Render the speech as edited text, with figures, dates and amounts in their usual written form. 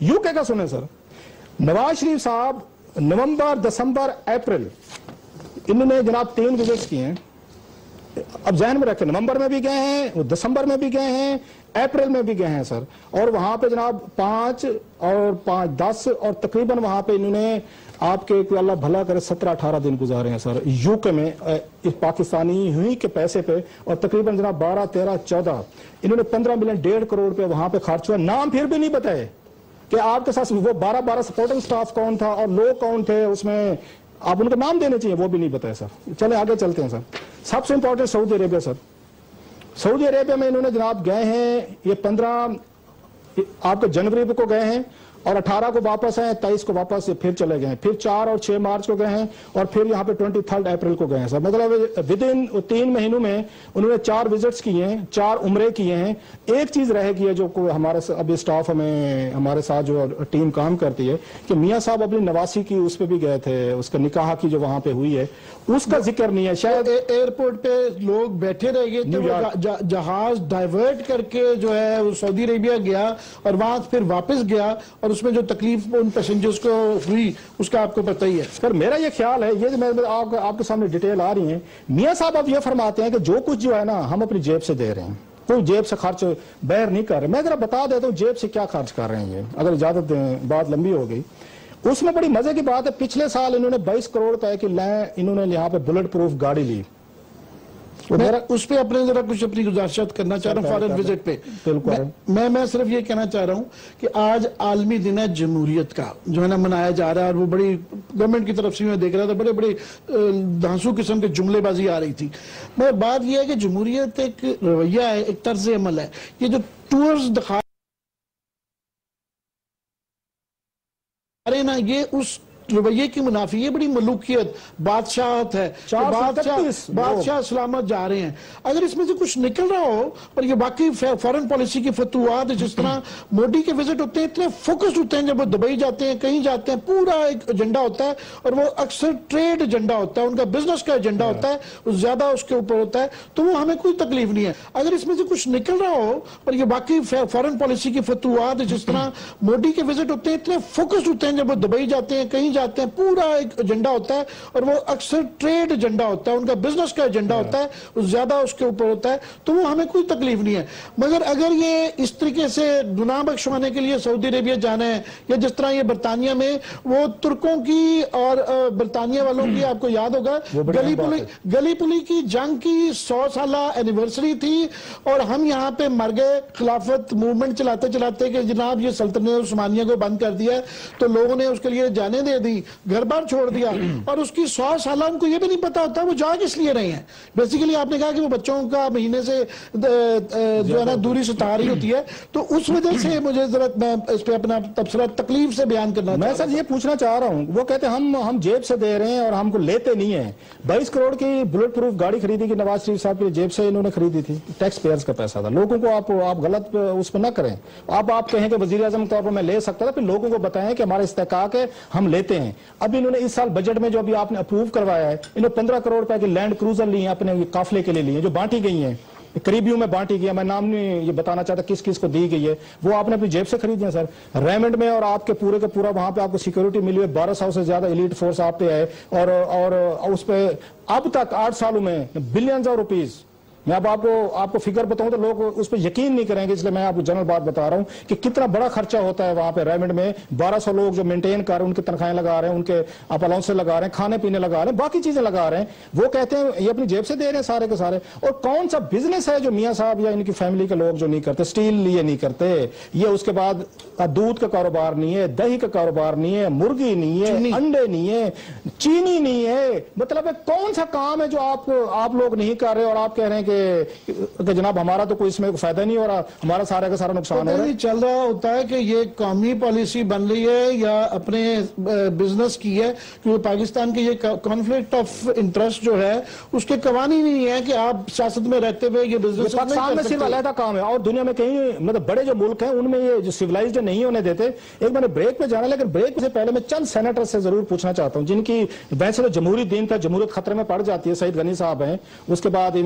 UK का सुने sir, Nawaz Sharif साहब नवंबर, दिसंबर, अप्रैल इन्होंने जनाब 3 विजिट्स किए हैं। अब जहन में रखें, नवंबर में भी गए हैं, दिसंबर में भी गए हैं, अप्रैल में भी गए हैं सर। और वहां पे जनाब 5 और 5, 10 और तकरीबन वहां पे इन्होंने आपके कोई अल्लाह भला करे 17-18 दिन गुजारे हैं सर यूके में, इस पाकिस्तानी हुई के पैसे पे। और तकरीबन जनाब 12, 13, 14 इन्होंने 15 मिलियन 1.5 करोड़ पे वहां पे खर्च हुआ। नाम फिर भी नहीं बताए कि आपके साथ वो 12 सपोर्टिंग स्टाफ कौन था और लोग कौन थे उसमें, आप उनके नाम देने चाहिए, वो भी नहीं बताए सर। चले आगे चलते हैं सर। सबसे important Saudi Arabia sir. Saudi Arabia में इन्होंने जनाब गए हैं, ये 15 आपके जनवरी को गए हैं और 18 को वापस आए, 23 को वापस फिर चले गए हैं, फिर 4 और 6 मार्च को गए हैं और फिर यहाँ पे 23 अप्रैल को गए हैं सर। मतलब विद इन 3 महीनों में उन्होंने 4 विजिट्स किए हैं, 4 उम्रे किए हैं। एक चीज रह गई है जो हमारे अभी स्टाफ में हमारे साथ जो टीम काम करती है कि मियाँ साहब अपनी नवासी की उस पर भी गए थे, उसका निकाह की जो वहां पे हुई है उसका जिक्र नहीं है। शायद एयरपोर्ट पे लोग बैठे रह गए थे, जहाज डाइवर्ट करके जो है वो सऊदी अरेबिया गया और वहां फिर वापस गया और उसमें जो तकलीफ उन पैसेंजर्स को हुई उसका आपको पता ही है सर। मेरा ये ख्याल है, ये आपके सामने डिटेल आ रही है, मियाँ साहब अब ये फरमाते हैं कि जो कुछ जो है ना हम अपनी जेब से दे रहे हैं, कोई जेब से खर्च बहर नहीं कर रहे। मैं जरा बता देता हूँ जेब से क्या खर्च कर रहे हैं, अगर इजाजत दें, बात लंबी हो गई। उसमें बड़ी मजे की बात है, पिछले साल इन्होंने 22 करोड़ रुपए की इन्होंने यहाँ पे बुलेट प्रूफ गाड़ी ली। उस पे अपने जरा कुछ अपनी गुजारिशात करना चाह रहा हूँ फॉरेन विजिट पे। मैं सिर्फ ये कहना चाह रहा हूँ कि आज आलमी दिन है जमहूरियत का जो है ना मनाया जा रहा है, और वो बड़ी गवर्नमेंट की तरफ से मैं देख रहा था बड़े बड़े धांसू किस्म के जुमलेबाजी आ रही थी। मगर बात यह है कि जमहूरियत एक रवैया है, एक तर्ज अमल है। ये जो टूर्स दिखा रहे ना, ये उस रवैये की मुनाफी, ये बड़ी मलूकियत बादशाहत है, बादशाह सलामत जा रहे हैं। अगर इसमें से कुछ निकल रहा हो और ये बाकी फॉरेन पॉलिसी की फतवात, जिस तरह मोदी के विजिट होते हैं इतने फोकस्ड होते हैं, जब वो दुबई जाते हैं कहीं जाते हैं पूरा एक एजेंडा होता है और वो अक्सर ट्रेड एजेंडा होता है, उनका बिजनेस का एजेंडा होता है, ज्यादा उसके ऊपर होता है, तो वो हमें कोई तकलीफ नहीं है। अगर इसमें से कुछ निकल रहा हो और ये बाकी फॉरेन पॉलिसी की फतवात, जिस तरह मोदी के विजिट होते हैं इतने फोकस्ड होते हैं, जब वो दुबई जाते हैं कहीं जाते हैं पूरा एक एजेंडा होता है और वो अक्सर ट्रेड एजेंडा होता है, उनका बिजनेस का एजेंडा होता है, ज्यादा उसके ऊपर होता है, तो वो हमें कोई तकलीफ नहीं है। मगर अगर ये इस तरीके से गुनाह बख्शवाने के लिए सऊदी अरेबिया जाना है, या जिस तरह ये बरतानिया में वो तुर्कों की और बरतानिया वालों की, आपको याद होगा गली पुली की जंग की 100 साला एनिवर्सरी थी और हम यहाँ पे मर गए खिलाफत मूवमेंट चलाते चलाते कि जनाब ये सल्तनत उस्मानिया को बंद कर दिया, तो लोगों ने उसके लिए जाने दे दी, घर बार छोड़ दिया, और उसकी 100 साल उनको ये भी नहीं पता होता वो जा किस लिए रहे हैं। बेसिकली आपने कहा कि वो बच्चों का महीने से जो है ना दूरी सता रही होती है, तो उस वजह से मुझे जरा मैं इस पे अपना तबसरा तकलीफ से बयान करना मैं सर ये पूछना चाह रहा हूँ। वो कहते हैं हम जेब से दे रहे हैं और हमको लेते नहीं है। 22 करोड़ की बुलेट प्रूफ गाड़ी खरीदी की नवाज शरीफ साहब की जेब से इन्होंने खरीदी थी, टैक्स पेयर्स का पैसा था। लोगों को आप गलत उस पर न करें। आप कहें कि वजीर आजम के तौर पर मैं ले सकता था, फिर लोगों को बताएं कि हमारा इस्तेकाक है, हम लेते हैं। अब इन्होंने इस साल बजट में जो अभी आपने अप्रूव करवाया है, इन्होंने 15 करोड़ रुपए की लैंड क्रूजर ली है अपने काफिले के लिए ली है, जो बांटी गई हैं, करीबियों में बांटी गई है। मैं नाम नहीं ये बताना चाहता किस किस को दी गई है, वो आपने अपनी जेब से खरीदी है सर रेमंड में। और आपके पूरे का पूरा वहां पे आपको सिक्योरिटी मिली है, 1200 से ज्यादा एलीट फोर्स आप पे है, और उस पे अब तक 8 सालों में बिलियंस ऑफ रुपीज। मैं अब आपको फिगर बताऊं तो लोग उस पर यकीन नहीं करेंगे, इसलिए मैं आपको जनरल बात बता रहा हूं कि कितना बड़ा खर्चा होता है वहां पे रेमंड में। 1200 लोग जो मेंटेन कर रहे हैं, उनकी तनख्वाहें लगा रहे हैं, उनके आप अलाउंस लगा रहे हैं, खाने पीने लगा रहे हैं, बाकी चीजें लगा रहे हैं। वो कहते हैं ये अपनी जेब से दे रहे हैं सारे के सारे। और कौन सा बिजनेस है जो मियाँ साहब या इनकी फैमिली के लोग जो नहीं करते? स्टील ये नहीं करते, ये उसके बाद दूध का कारोबार नहीं है, दही का कारोबार नहीं है, मुर्गी नहीं है, अंडे नहीं है, चीनी नहीं है। मतलब कौन सा काम है जो आप लोग नहीं कर रहे और आप कह रहे हैं कि जनाब हमारा तो कोई इसमें फायदा नहीं हो रहा, हमारा सारा का सारा नुकसान हो रहा है। चल रहा होता है कि ये कौमी पॉलिसी बन रही है या अपने बिजनेस की है, क्योंकि पाकिस्तान के ये कॉन्फ्लिक्ट ऑफ इंटरेस्ट जो है उसके कवानीन नहीं है कि आप सियासत में रहते हुए ये बिजनेस पाकिस्तान में सिर्फ अलग काम है, और दुनिया में कहीं मतलब बड़े जो मुल्क हैं उनमें ये जो सिविलाइज्ड नहीं होने देते। एक मैंने ब्रेक पे जाना, लेकिन ब्रेक से पहले मैं चंद सेनेटर से जरूर पूछना चाहता हूं जिनकी वैसे तो जमहूरी दिन था, जमहूरियत खतरे में पड़ जाती है। सईद गनी साहब हैं, उसके बाद